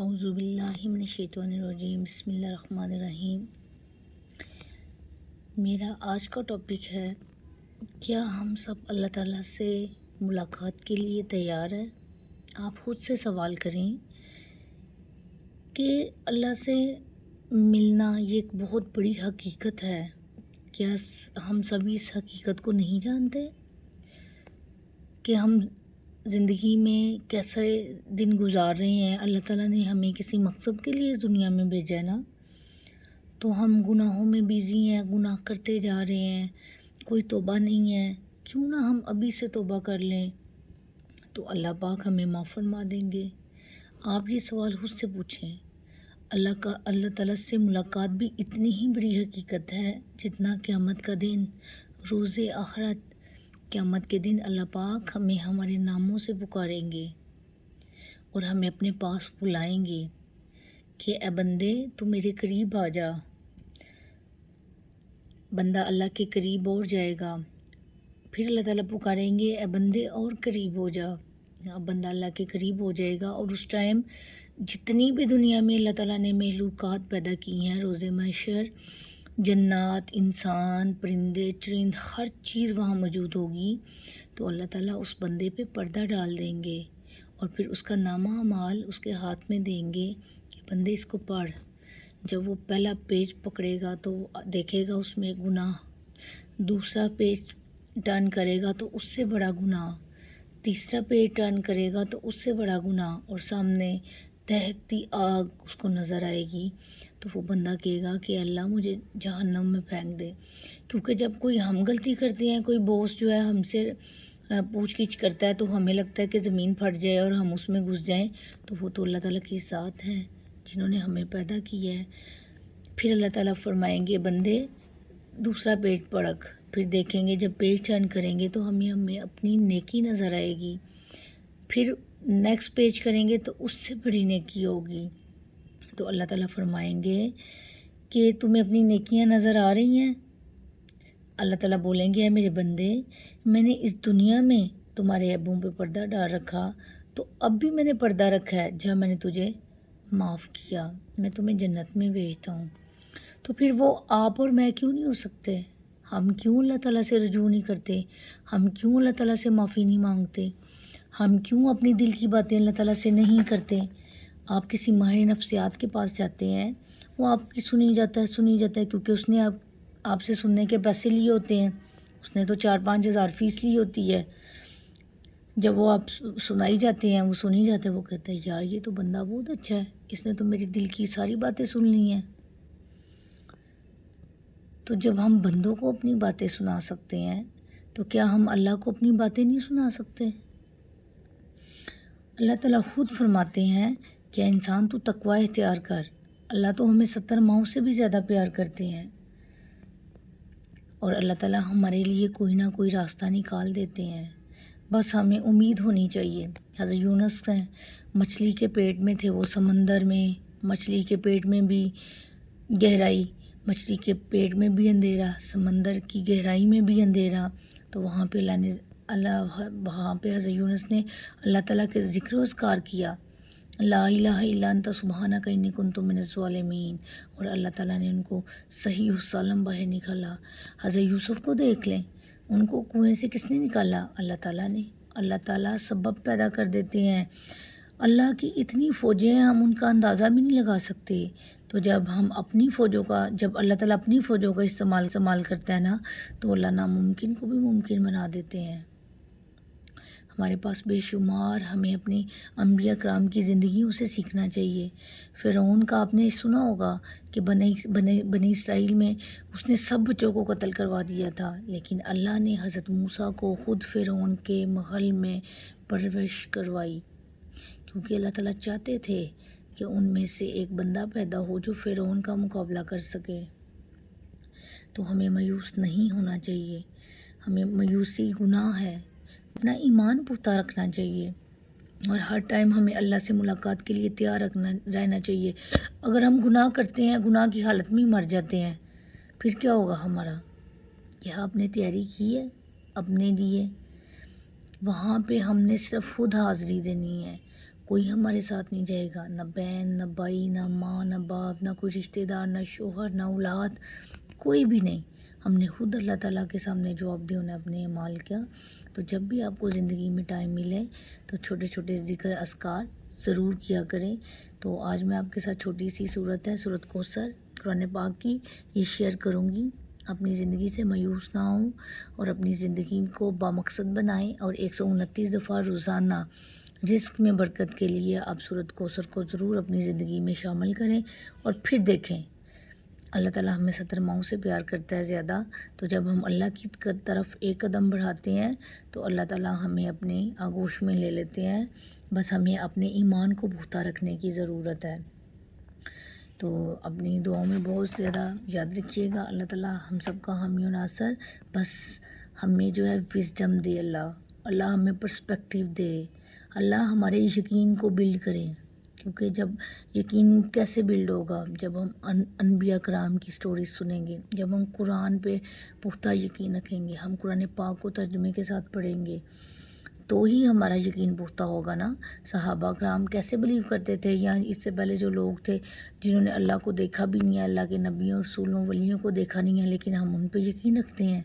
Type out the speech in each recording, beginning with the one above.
اعوذ باللہ من الشیطان الرجیم، بسم اللہ الرحمن الرحیم۔ میرا آج کا ٹاپک ہے، کیا ہم سب اللہ تعالیٰ سے ملاقات کے لیے تیار ہیں؟ آپ خود سے سوال کریں کہ اللہ سے ملنا یہ ایک بہت بڑی حقیقت ہے۔ کیا ہم سبھی اس حقیقت کو نہیں جانتے کہ ہم زندگی میں کیسے دن گزار رہے ہیں؟ اللہ تعالیٰ نے ہمیں کسی مقصد کے لیے دنیا میں بھیجا ہے نا، تو ہم گناہوں میں بیزی ہیں، گناہ کرتے جا رہے ہیں، کوئی توبہ نہیں ہے۔ کیوں نہ ہم ابھی سے توبہ کر لیں تو اللہ پاک ہمیں معاف فرما دیں گے۔ آپ یہ سوال خود سے پوچھیں، اللہ تعالیٰ سے ملاقات بھی اتنی ہی بڑی حقیقت ہے جتنا قیامت کا دن، روز آخرت۔ قیامت کے دن اللہ پاک ہمیں ہمارے ناموں سے پکاریں گے اور ہمیں اپنے پاس بلائیں گے کہ اے بندے تو میرے قریب آ جا۔ بندہ اللہ کے قریب اور جائے گا، پھر اللہ تعالیٰ پکاریں گے اے بندے اور قریب ہو جا۔ اب بندہ اللہ کے قریب ہو جائے گا اور اس ٹائم جتنی بھی دنیا میں اللہ تعالیٰ نے مخلوقات پیدا کی ہیں، روز محشر جنات، انسان، پرندے چرند، ہر چیز وہاں موجود ہوگی، تو اللہ تعالیٰ اس بندے پہ پردہ ڈال دیں گے اور پھر اس کا نامہ اعمال اس کے ہاتھ میں دیں گے کہ بندے اس کو پڑھ۔ جب وہ پہلا پیج پکڑے گا تو دیکھے گا اس میں گناہ، دوسرا پیج ٹرن کرے گا تو اس سے بڑا گناہ، تیسرا پیج ٹرن کرے گا تو اس سے بڑا گناہ، اور سامنے دہکتی آگ اس کو نظر آئے گی۔ تو وہ بندہ کہے گا کہ اللہ مجھے جہنم میں پھینک دے، کیونکہ جب کوئی ہم غلطی کرتے ہیں، کوئی باس جو ہے ہم سے پوچھ گچھ کرتا ہے تو ہمیں لگتا ہے کہ زمین پھٹ جائے اور ہم اس میں گھس جائیں، تو وہ تو اللہ تعالیٰ کی ذات ہے جنہوں نے ہمیں پیدا کیا ہے۔ پھر اللہ تعالیٰ فرمائیں گے بندے دوسرا پیج پڑھ، پھر دیکھیں گے جب پیج ٹرن کریں گے تو ہمیں اپنی نیکی نظر آئے گی، پھر نیکسٹ پیج کریں گے تو اس سے بڑی نیکی ہوگی، تو اللہ تعالیٰ فرمائیں گے کہ تمہیں اپنی نیکیاں نظر آ رہی ہیں؟ اللہ تعالیٰ بولیں گے اے میرے بندے، میں نے اس دنیا میں تمہارے عیبوں پہ پردہ ڈال رکھا، تو اب بھی میں نے پردہ رکھا ہے جہاں میں نے تجھے معاف کیا، میں تمہیں جنت میں بھیجتا ہوں۔ تو پھر وہ آپ اور میں کیوں نہیں ہو سکتے؟ ہم کیوں اللہ تعالیٰ سے رجوع نہیں کرتے؟ ہم کیوں اللہ تعالیٰ سے معافی نہیں مانگتے؟ ہم کیوں اپنی دل کی باتیں اللہ تعالیٰ سے نہیں کرتے؟ آپ کسی ماہر نفسیات کے پاس جاتے ہیں، وہ آپ کی سنی جاتا ہے کیونکہ اس نے آپ سے سننے کے پیسے لیے ہوتے ہیں، اس نے تو 4-5 ہزار فیس لی ہوتی ہے۔ جب وہ آپ سنائی جاتے ہیں، وہ سنی جاتے ہیں، وہ کہتے ہیں یار یہ تو بندہ بہت اچھا ہے، اس نے تو میری دل کی ساری باتیں سن لی ہیں۔ تو جب ہم بندوں کو اپنی باتیں سنا سکتے ہیں تو کیا ہم اللہ کو اپنی باتیں نہیں سنا سکتے؟ اللہ تعالیٰ خود فرماتے ہیں کہ انسان تو تقوی اختیار کر، اللہ تو ہمیں 70 ماؤں سے بھی زیادہ پیار کرتے ہیں، اور اللہ تعالیٰ ہمارے لیے کوئی نہ کوئی راستہ نکال دیتے ہیں، بس ہمیں امید ہونی چاہیے۔ حضرت یونس ہیں، مچھلی کے پیٹ میں تھے، وہ سمندر میں، مچھلی کے پیٹ میں بھی گہرائی، مچھلی کے پیٹ میں بھی اندھیرا، سمندر کی گہرائی میں بھی اندھیرا، تو وہاں پہ وہاں پہ حضرت یونس نے اللہ تعالیٰ کے ذکر و اذکار کیا، لا الہ الا انت سبحانک انی کنت من الظالمین، اور اللہ تعالیٰ نے ان کو صحیح و سالم باہر نکالا۔ حضرت یوسف کو دیکھ لیں، ان کو کنویں سے کس نے نکالا؟ اللہ تعالیٰ نے۔ اللہ تعالیٰ سبب پیدا کر دیتے ہیں، اللہ کی اتنی فوجیں ہیں ہم ان کا اندازہ بھی نہیں لگا سکتے۔ تو جب اللہ تعالیٰ اپنی فوجوں کا استعمال کرتا ہے نا، تو اللہ ناممکن کو بھی ممکن بنا دیتے ہیں۔ ہمارے پاس بے شمار، ہمیں اپنی انبیاء کرام کی زندگیوں سے سیکھنا چاہیے۔ فرعون کا آپ نے سنا ہوگا کہ بنی اسرائیل میں اس نے سب بچوں کو قتل کروا دیا تھا، لیکن اللہ نے حضرت موسیٰ کو خود فرعون کے محل میں پرورش کروائی، کیونکہ اللہ تعالیٰ چاہتے تھے کہ ان میں سے ایک بندہ پیدا ہو جو فرعون کا مقابلہ کر سکے۔ تو ہمیں مایوس نہیں ہونا چاہیے، ہمیں مایوسی گناہ ہے، اپنا ایمان پختہ رکھنا چاہیے، اور ہر ٹائم ہمیں اللہ سے ملاقات کے لیے تیار رہنا چاہیے۔ اگر ہم گناہ کرتے ہیں، گناہ کی حالت میں مر جاتے ہیں، پھر کیا ہوگا ہمارا؟ کیا آپ نے تیاری کی ہے اپنے لیے؟ وہاں پہ ہم نے صرف خود حاضری دینی ہے، کوئی ہمارے ساتھ نہیں جائے گا، نہ بہن، نہ بھائی، نہ ماں، نہ باپ، نہ کوئی رشتہ دار، نہ شوہر، نہ اولاد، کوئی بھی نہیں۔ ہم نے خود اللہ تعالیٰ کے سامنے جواب دیا، انہیں اپنے اعمال کیا۔ تو جب بھی آپ کو زندگی میں ٹائم ملے تو چھوٹے چھوٹے ذکر اذکار ضرور کیا کریں۔ تو آج میں آپ کے ساتھ چھوٹی سی صورت ہے، سورۃ کوثر قرآن پاک کی، یہ شیئر کروں گی۔ اپنی زندگی سے مایوس نہ ہوں اور اپنی زندگی کو بامقصد بنائیں، اور 129 دفعہ روزانہ رزق میں برکت کے لیے آپ سورۃ کوثر کو ضرور اپنی زندگی میں شامل کریں، اور پھر دیکھیں اللہ تعالیٰ ہمیں 70 ماؤں سے پیار کرتا ہے زیادہ۔ تو جب ہم اللہ کی طرف ایک قدم بڑھاتے ہیں تو اللہ تعالیٰ ہمیں اپنے آغوش میں لے لیتے ہیں، بس ہمیں اپنے ایمان کو پختہ رکھنے کی ضرورت ہے۔ تو اپنی دعاؤں میں بہت زیادہ یاد رکھیے گا، اللہ تعالیٰ ہم سب کا حامی و ناصر، بس ہمیں جو ہے وزڈم دے، اللہ ہمیں پرسپیکٹیو دے، اللہ ہمارے یقین کو بلڈ کرے۔ کیونکہ جب یقین کیسے بلڈ ہوگا؟ جب ہم انبیاء کرام کی سٹوریز سنیں گے، جب ہم قرآن پہ پختہ یقین رکھیں گے، ہم قرآن پاک کو ترجمے کے ساتھ پڑھیں گے، تو ہی ہمارا یقین پختہ ہوگا نا۔ صحابہ کرام کیسے بلیو کرتے تھے، یا اس سے پہلے جو لوگ تھے جنہوں نے اللہ کو دیکھا بھی نہیں ہے، اللہ کے نبیوں، رسولوں، ولیوں کو دیکھا نہیں ہے، لیکن ہم ان پہ یقین رکھتے ہیں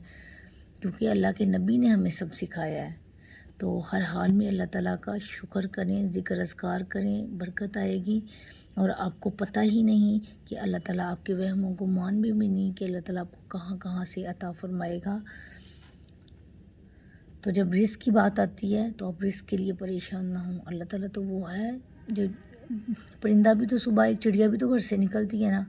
کیونکہ اللہ کے نبی نے ہمیں سب سکھایا ہے۔ تو ہر حال میں اللہ تعالیٰ کا شکر کریں، ذکر اذکار کریں، برکت آئے گی، اور آپ کو پتہ ہی نہیں کہ اللہ تعالیٰ آپ کے وہم و گمان بھی نہیں کہ اللہ تعالیٰ آپ کو کہاں کہاں سے عطا فرمائے گا۔ تو جب رزق کی بات آتی ہے تو آپ رزق کے لیے پریشان نہ ہوں، اللہ تعالیٰ تو وہ ہے جو پرندہ بھی تو صبح، ایک چڑیا بھی تو گھر سے نکلتی ہے نا،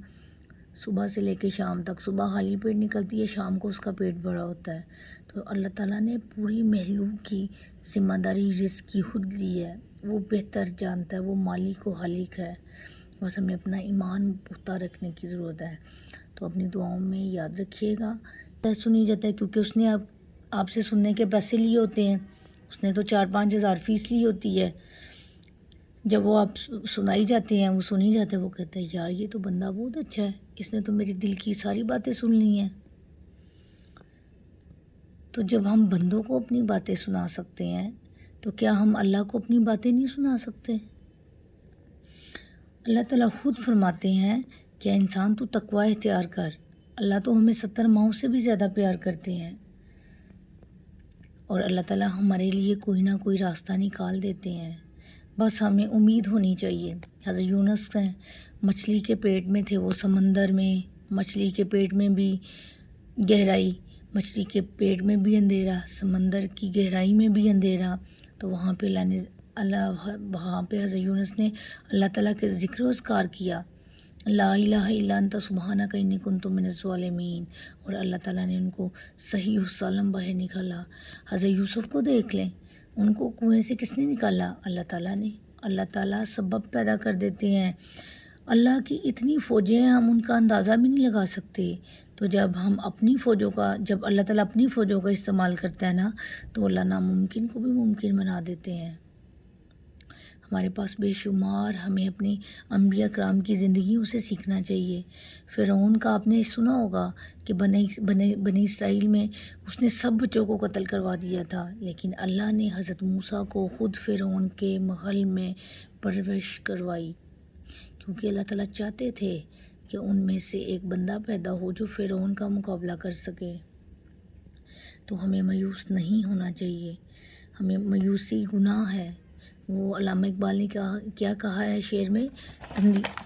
صبح سے لے کے شام تک، صبح خالی پیٹ نکلتی ہے، شام کو اس کا پیٹ بھرا ہوتا ہے۔ تو اللہ تعالیٰ نے پوری مخلوق کی ذمہ داری رزق کی خود لی ہے، وہ بہتر جانتا ہے، وہ مالک و خالق ہے، بس ہمیں اپنا ایمان پختہ رکھنے کی ضرورت ہے۔ تو اپنی دعاؤں میں یاد رکھیے گا، سنی جاتا ہے کیونکہ اس نے آپ سے سننے کے پیسے لیے ہوتے ہیں، اس نے تو 4-5 ہزار فیس لی ہوتی ہے۔ جب وہ آپ سنائی جاتے ہیں، وہ سنی جاتے ہیں، وہ کہتے ہیں یار یہ تو بندہ بہت اچھا ہے، اس نے تو میری دل کی ساری باتیں سن لی ہیں۔ تو جب ہم بندوں کو اپنی باتیں سنا سکتے ہیں تو کیا ہم اللہ کو اپنی باتیں نہیں سنا سکتے؟ اللہ تعالیٰ خود فرماتے ہیں کہ انسان تو تقوی اختیار کر، اللہ تو ہمیں 70 ماؤں سے بھی زیادہ پیار کرتے ہیں، اور اللہ تعالیٰ ہمارے لیے کوئی نہ کوئی راستہ نکال دیتے ہیں، بس ہمیں امید ہونی چاہیے۔ حضرت یونس ہیں، مچھلی کے پیٹ میں تھے، وہ سمندر میں، مچھلی کے پیٹ میں بھی گہرائی، مچھلی کے پیٹ میں بھی اندھیرا، سمندر کی گہرائی میں بھی اندھیرا، تو وہاں پہ وہاں پہ حضرت یونس نے اللہ تعالیٰ کے ذکر و اذکار کیا، لا الہ الا انت سبحانک انی کنت من الظالمین، اور اللہ تعالیٰ نے ان کو صحیح و سالم باہر نکالا۔ حضرت یوسف کو دیکھ لیں، ان کو کنویں سے کس نے نکالا؟ اللہ تعالیٰ نے۔ اللہ تعالیٰ سبب پیدا کر دیتے ہیں، اللہ کی اتنی فوجیں ہیں ہم ان کا اندازہ بھی نہیں لگا سکتے۔ تو جب اللہ تعالیٰ اپنی فوجوں کا استعمال کرتا ہے نا، تو اللہ ناممکن کو بھی ممکن بنا دیتے ہیں۔ ہمارے پاس بے شمار، ہمیں اپنی انبیاء کرام کی زندگیوں سے سیکھنا چاہیے۔ فرعون کا آپ نے سنا ہوگا کہ بنی اسرائیل میں اس نے سب بچوں کو قتل کروا دیا تھا، لیکن اللہ نے حضرت موسیٰ کو خود فرعون کے محل میں پرورش کروائی، کیونکہ اللہ تعالیٰ چاہتے تھے کہ ان میں سے ایک بندہ پیدا ہو جو فرعون کا مقابلہ کر سکے۔ تو ہمیں مایوس نہیں ہونا چاہیے، ہمیں مایوسی گناہ ہے۔ وہ علامہ اقبال نے کیا کہا ہے شعر میں،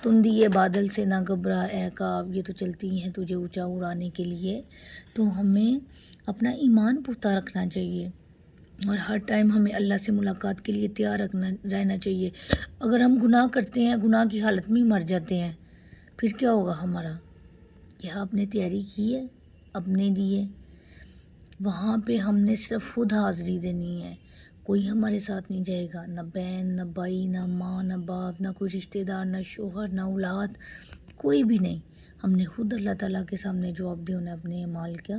تندی یہ بادل سے نہ گھبرا اے کعب، یہ تو چلتی ہیں تجھے اونچا اڑانے کے لیے۔ تو ہمیں اپنا ایمان پختہ رکھنا چاہیے، اور ہر ٹائم ہمیں اللہ سے ملاقات کے لیے تیار رہنا چاہیے۔ اگر ہم گناہ کرتے ہیں، گناہ کی حالت میں مر جاتے ہیں، پھر کیا ہوگا ہمارا؟ کیا آپ نے تیاری کی ہے اپنے لیے؟ وہاں پہ ہم نے صرف خود حاضری دینی ہے، کوئی ہمارے ساتھ نہیں جائے گا، نہ بہن، نہ بھائی، نہ ماں، نہ باپ، نہ کوئی رشتہ دار، نہ شوہر، نہ اولاد، کوئی بھی نہیں۔ ہم نے خود اللہ تعالیٰ کے سامنے جواب دیا، انہیں اپنے اعمال کیا۔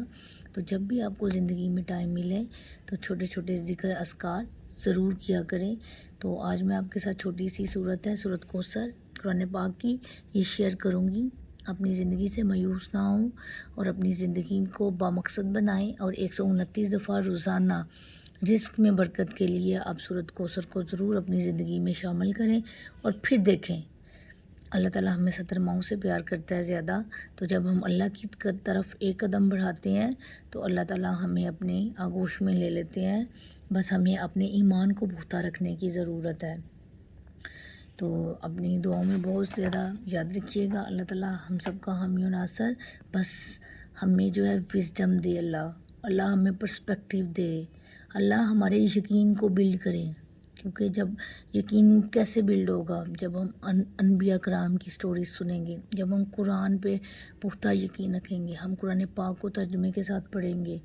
تو جب بھی آپ کو زندگی میں ٹائم ملے تو چھوٹے چھوٹے ذکر اذکار ضرور کیا کریں۔ تو آج میں آپ کے ساتھ چھوٹی سی صورت ہے، سورۃ کوثر قرآن پاک کی، یہ شیئر کروں گی۔ اپنی زندگی سے مایوس نہ ہوں اور اپنی زندگی کو بامقصد بنائیں، اور 129 دفعہ روزانہ رزق میں برکت کے لیے آپ سورۃ کوثر کو ضرور اپنی زندگی میں شامل کریں اور پھر دیکھیں اللہ تعالیٰ ہمیں 70 ماؤں سے پیار کرتا ہے زیادہ، تو جب ہم اللہ کی طرف ایک قدم بڑھاتے ہیں تو اللہ تعالیٰ ہمیں اپنے آغوش میں لے لیتے ہیں، بس ہمیں اپنے ایمان کو پختہ رکھنے کی ضرورت ہے۔ تو اپنی دعاؤں میں بہت زیادہ یاد رکھیے گا، اللہ تعالیٰ ہم سب کا حامی و ناصر، بس ہمیں جو ہے وزڈم دے، اللہ ہمیں پرسپیکٹیو دے، اللہ ہمارے یقین کو بلڈ کرے، کیونکہ جب یقین کیسے بلڈ ہوگا؟ جب ہم انبیاء کرام کی سٹوریز سنیں گے، جب ہم قرآن پہ پختہ یقین رکھیں گے، ہم قرآن پاک کو ترجمے کے ساتھ پڑھیں گے،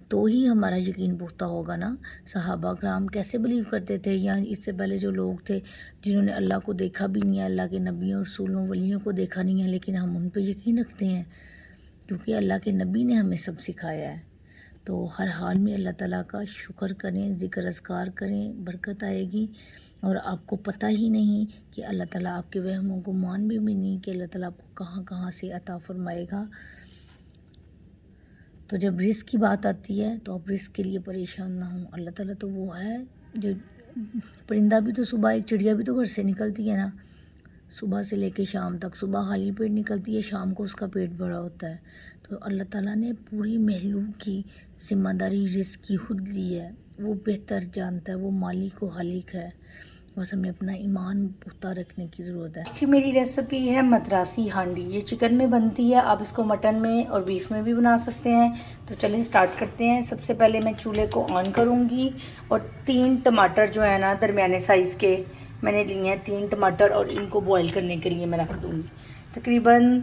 تو ہی ہمارا یقین پختہ ہوگا نا۔ صحابہ کرام کیسے بلیو کرتے تھے، یا اس سے پہلے جو لوگ تھے جنہوں نے اللہ کو دیکھا بھی نہیں ہے، اللہ کے نبیوں رسولوں ولیوں کو دیکھا نہیں ہے، لیکن ہم ان پہ یقین رکھتے ہیں کیونکہ اللہ کے نبی نے ہمیں سب سکھایا ہے۔ تو ہر حال میں اللہ تعالیٰ کا شکر کریں، ذکر اذکار کریں، برکت آئے گی، اور آپ کو پتہ ہی نہیں کہ اللہ تعالیٰ آپ کے وہم و گمان بھی نہیں کہ اللہ تعالیٰ آپ کو کہاں کہاں سے عطا فرمائے گا۔ تو جب رزق کی بات آتی ہے تو آپ رزق کے لیے پریشان نہ ہوں، اللہ تعالیٰ تو وہ ہے جو پرندہ بھی تو صبح، ایک چڑیا بھی تو گھر سے نکلتی ہے نا، صبح سے لے کے شام تک، صبح خالی پیٹ نکلتی ہے، شام کو اس کا پیٹ بھرا ہوتا ہے۔ تو اللہ تعالیٰ نے پوری مخلوق کی ذمہ داری رزق کی خود لی ہے، وہ بہتر جانتا ہے، وہ مالک و خالق ہے، بس ہمیں اپنا ایمان پختہ رکھنے کی ضرورت ہے۔ یہ میری ریسیپی ہے مدراسی ہانڈی، یہ چکن میں بنتی ہے، آپ اس کو مٹن میں اور بیف میں بھی بنا سکتے ہیں۔ تو چلیں سٹارٹ کرتے ہیں۔ سب سے پہلے میں چولہے کو آن کروں گی، اور 3 ٹماٹر جو ہے نا درمیانے سائز کے میں نے لیے ہیں، 3 ٹماٹر، اور ان کو بوائل کرنے کے لیے میں رکھ دوں گی۔ تقریباً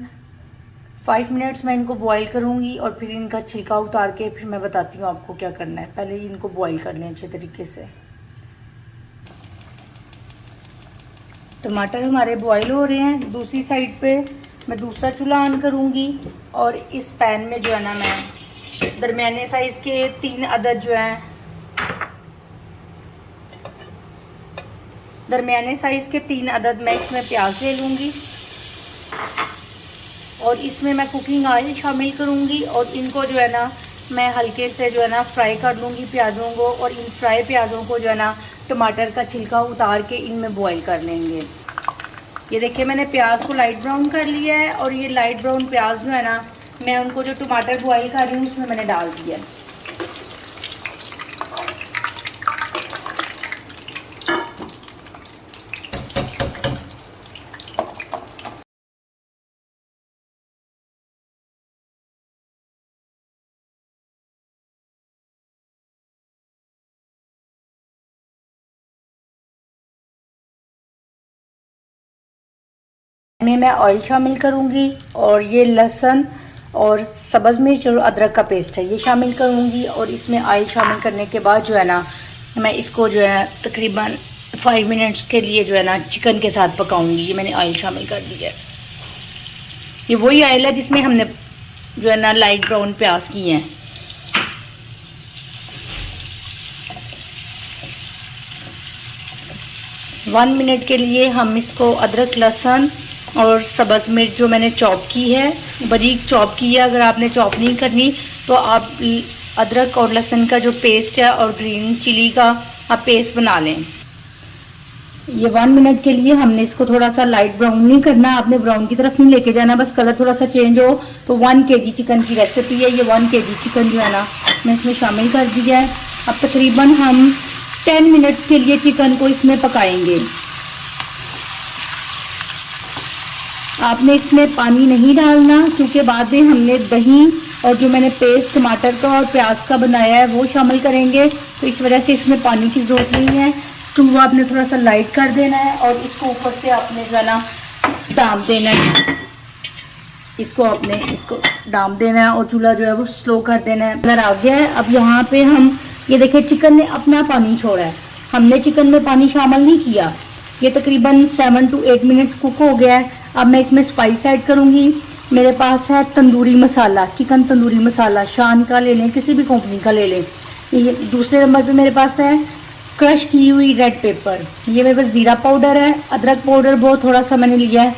5 منٹس میں ان کو بوائل کروں گی، اور پھر ان کا چھلکا اتار کے پھر میں بتاتی ہوں آپ کو کیا کرنا ہے۔ پہلے ان کو بوائل کر لیں اچھے طریقے سے۔ ٹماٹر ہمارے بوائل ہو رہے ہیں، دوسری سائڈ پہ میں دوسرا چولہا آن کروں گی، اور اس پین میں جو ہے نا میں درمیانے سائز کے 3 عدد جو ہیں، درمیانے سائز کے 3 عدد میں اس میں پیاز لے لوں گی، اور اس میں کوکنگ آئل شامل کروں گی، اور ان کو جو ہے نا میں ہلکے سے جو ہے نا فرائی کر لوں گی پیازوں کو، اور ان فرائی پیازوں کو جو ہے نا ٹماٹر کا چھلکا اتار کے ان میں بوائل کر لیں گے۔ یہ دیکھیں میں نے پیاز کو لائٹ براؤن کر لیا ہے، اور یہ لائٹ براؤن پیاز جو ہے نا میں ان کو جو ٹماٹر بوائل کر رہی ہوں اس میں نے ڈال دیا ہے۔ میں آئل شامل کروں گی، اور یہ لہسن اور سبز مرچ اور ادرک کا پیسٹ ہے یہ شامل کروں گی، اور اس میں آئل شامل کرنے کے بعد جو ہے نا میں اس کو جو ہے تقریباً 5 منٹس کے لیے جو ہے نا چکن کے ساتھ پکاؤں گی۔ یہ میں نے آئل شامل کر دیا ہے، یہ وہی آئل ہے جس میں ہم نے جو ہے نا لائٹ براؤن پیاز کیے ہیں۔ ون منٹ کے لیے ہم اس کو ادرک لہسن اور سبز مرچ جو میں نے چاپ کی ہے، باریک چاپ کی ہے، اگر آپ نے چاپ نہیں کرنی تو آپ ادرک اور لہسن کا جو پیسٹ ہے اور گرین چلی کا آپ پیسٹ بنا لیں۔ یہ 1 منٹ کے لیے ہم نے اس کو تھوڑا سا لائٹ براؤن نہیں کرنا، آپ نے براؤن کی طرف نہیں لے کے جانا، بس کلر تھوڑا سا چینج ہو۔ تو 1 kg چکن کی ریسیپی ہے، یہ 1 kg چکن جو ہے نا میں اس میں شامل کر دیا ہے۔ اب تقریباً ہم 10 منٹس کے لیے چکن کو اس میں پکائیں گے۔ آپ نے اس میں پانی نہیں ڈالنا، کیونکہ بعد میں ہم نے دہی اور جو میں نے پیسٹ ٹماٹر کا اور پیاز کا بنایا ہے وہ شامل کریں گے، تو اس وجہ سے اس میں پانی کی ضرورت نہیں ہے۔ اسٹو آپ نے تھوڑا سا لائٹ کر دینا ہے، اور اس کو اوپر سے آپ نے جو ہے نا ڈانپ دینا ہے، اس کو ڈانپ دینا ہے، اور چولہا جو ہے وہ سلو کر دینا ہے۔ اگر آ گیا ہے اب یہاں پہ ہم یہ دیکھیں چکن نے اپنا پانی چھوڑا ہے، ہم نے چکن میں پانی شامل نہیں کیا۔ یہ تقریباً 7 to 8 منٹس کوک ہو گیا ہے۔ اب میں اس میں اسپائس ایڈ کروں گی۔ میرے پاس ہے تندوری مسالہ، چکن تندوری مسالہ، شان کا لے لیں، کسی بھی کمپنی کا لے لیں۔ یہ دوسرے نمبر پہ میرے پاس ہے کرش کی ہوئی ریڈ پیپر، یہ میرے پاس زیرہ پاؤڈر ہے، ادرک پاؤڈر بہت تھوڑا سا میں نے لیا ہے،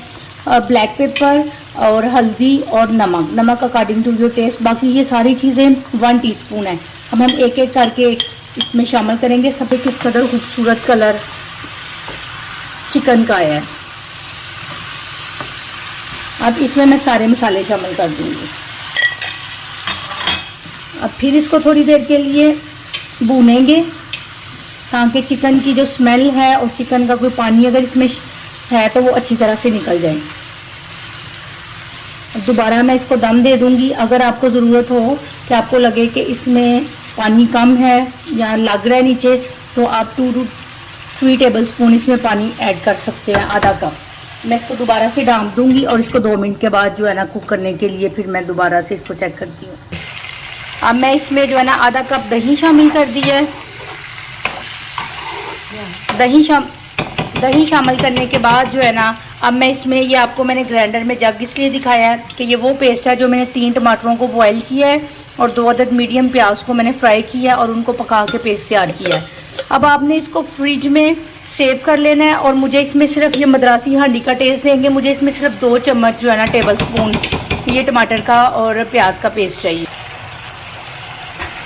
اور بلیک پیپر اور ہلدی اور نمک اکارڈنگ ٹو یور ٹیسٹ۔ باقی یہ ساری چیزیں 1 ٹی اسپون ہے۔ اب ہم ایک ایک کر کے اس میں شامل کریں گے. سب کس قدر خوبصورت کلر چکن کا آیا ہے. اب اس میں سارے مسالے شامل کر دوں گی. اب پھر اس کو تھوڑی دیر کے لیے بھونیں گے تاکہ چکن کی جو اسمیل ہے اور چکن کا کوئی پانی اگر اس میں ہے تو وہ اچھی طرح سے نکل جائے. اب دوبارہ میں اس کو دم دے دوں گی. اگر آپ کو ضرورت ہو کہ آپ کو لگے کہ اس میں پانی کم ہے یا لگ رہا ہے نیچے تو آپ 2 to 3 ٹیبل اسپون اس میں پانی ایڈ کر سکتے ہیں, آدھا کپ. میں اس کو دوبارہ سے ڈھانپ دوں گی اور اس کو 2 منٹ کے بعد جو ہے نا کوک کرنے کے لیے پھر میں دوبارہ سے اس کو چیک کرتی ہوں. اب میں اس میں جو ہے نا آدھا کپ دہی شامل کر دی ہے. دہی شامل کرنے کے بعد جو ہے نا اب میں اس میں یہ آپ کو میں نے گرائنڈر میں جگ اس لیے دکھایا ہے کہ یہ وہ پیسٹ ہے جو میں نے 3 ٹماٹروں کو بوائل کیا ہے اور 2 عدد میڈیم پیاز کو میں نے فرائی کیا اور ان کو پکا کے پیسٹ تیار کیا ہے. اب آپ نے اس کو فریج میں سیو کر لینا ہے اور مجھے اس میں صرف یہ مدراسی ہانڈی کا ٹیسٹ دیں گے. مجھے اس میں صرف 2 چمچ جو ہے نا ٹیبل اسپون یہ ٹماٹر کا اور پیاز کا پیسٹ چاہیے.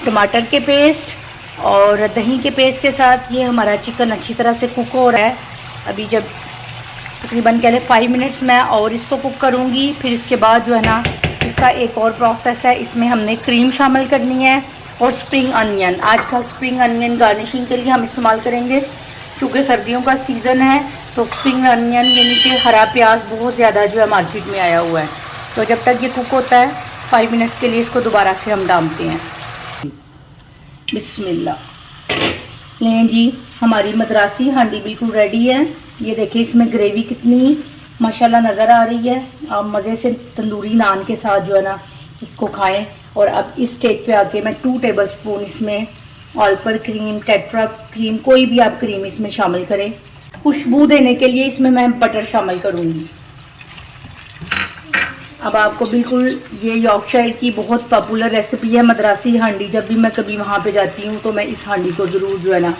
ٹماٹر کے پیسٹ اور دہی کے پیسٹ کے ساتھ یہ ہمارا چکن اچھی طرح سے کوک ہو رہا ہے. ابھی جب تقریباً کہہ لیں 5 منٹس میں اور اس کو کوک کروں گی. پھر اس کے بعد جو ہے نا اس کا ایک اور پروسیس ہے. اس میں ہم نے کریم شامل کرنی ہے اور سپرنگ انین. آج کل سپرنگ انین گارنشنگ کے لیے ہم استعمال کریں گے. چونکہ سردیوں کا سیزن ہے تو سپرنگ انین یعنی کہ ہرا پیاز بہت زیادہ جو ہے مارکیٹ میں آیا ہوا ہے. تو جب تک یہ کوک ہوتا ہے 5 منٹس کے لیے اس کو دوبارہ سے ہم ڈالتے ہیں. بسم اللہ. لیں جی ہماری مدراسی ہانڈی بالکل ریڈی ہے. یہ دیکھیں اس میں گریوی کتنی ماشاءاللہ نظر آ رہی ہے. آپ مزے سے تندوری نان کے ساتھ جو ہے نا اس کو کھائیں. اور اب اس اسٹیج پہ آ کے میں 2 ٹیبل اسپون اس میں آلپر کریم, ٹیٹرا کریم, کوئی بھی آپ کریم اس میں شامل کریں. خوشبو دینے کے لیے اس میں بٹر شامل کروں گی. اب آپ کو بالکل یہ یارکشائر کی بہت پاپولر ریسیپی ہے مدراسی ہانڈی. جب بھی میں کبھی وہاں پہ جاتی ہوں تو میں اس ہانڈی کو ضرور جو ہے نا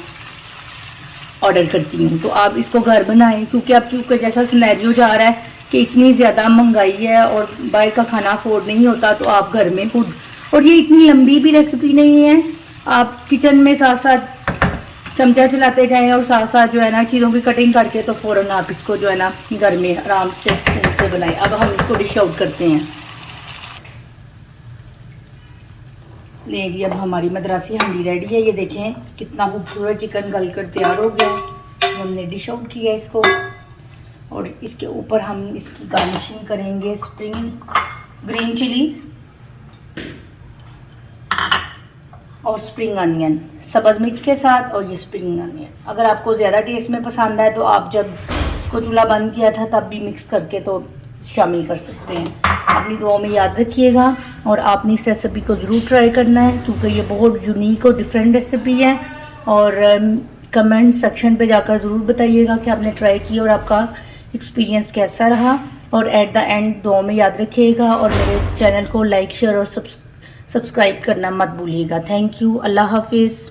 آرڈر کرتی ہوں. تو آپ اس کو گھر بنائیں کیونکہ اب چونکہ جیسا سینیریو جا رہا ہے کہ اتنی زیادہ مہنگائی ہے اور باہر کا کھانا افورڈ نہیں ہوتا تو آپ گھر میں خود. اور یہ اتنی لمبی بھی ریسیپی نہیں ہے. آپ کچن میں ساتھ ساتھ چمچہ چلاتے جائیں اور ساتھ ساتھ جو ہے نا چیزوں کی کٹنگ کر کے تو فوراً آپ اس کو جو ہے نا گھر میں آرام سے اسپون سے بنائیں. اب ہم اس کو ڈش آؤٹ کرتے ہیں. لیں جی اب ہماری مدراسی ہانڈی ریڈی ہے. یہ دیکھیں کتنا خوبصورت چکن گل کر تیار ہو گیا. ہم نے ڈش آؤٹ کیا اس کو اور اس کے اوپر ہم اس کی گارنشنگ کریں گے سپرنگ گرین چلی اور سپرنگ انین, سبز مرچ کے ساتھ. اور یہ سپرنگ انین اگر آپ کو زیادہ ٹیسٹ میں پسند ہے تو آپ جب اس کو چولہا بند کیا تھا تب بھی مکس کر کے تو شامل کر سکتے ہیں. اپنی دعاؤں میں یاد رکھیے گا اور آپ نے اس ریسیپی کو ضرور ٹرائی کرنا ہے کیونکہ یہ بہت یونیک اور ڈفرینٹ ریسیپی ہے. اور کمنٹ سیکشن پہ جا کر ضرور بتائیے گا کہ آپ نے ٹرائی کی اور آپ کا ایکسپیرینس کیسا رہا. اور ایٹ دا اینڈ دعاؤں میں یاد رکھیے گا اور میرے چینل کو لائک شیئر اور سبسکرائب کرنا مت بھولیے گا. Thank you. اللہ حافظ.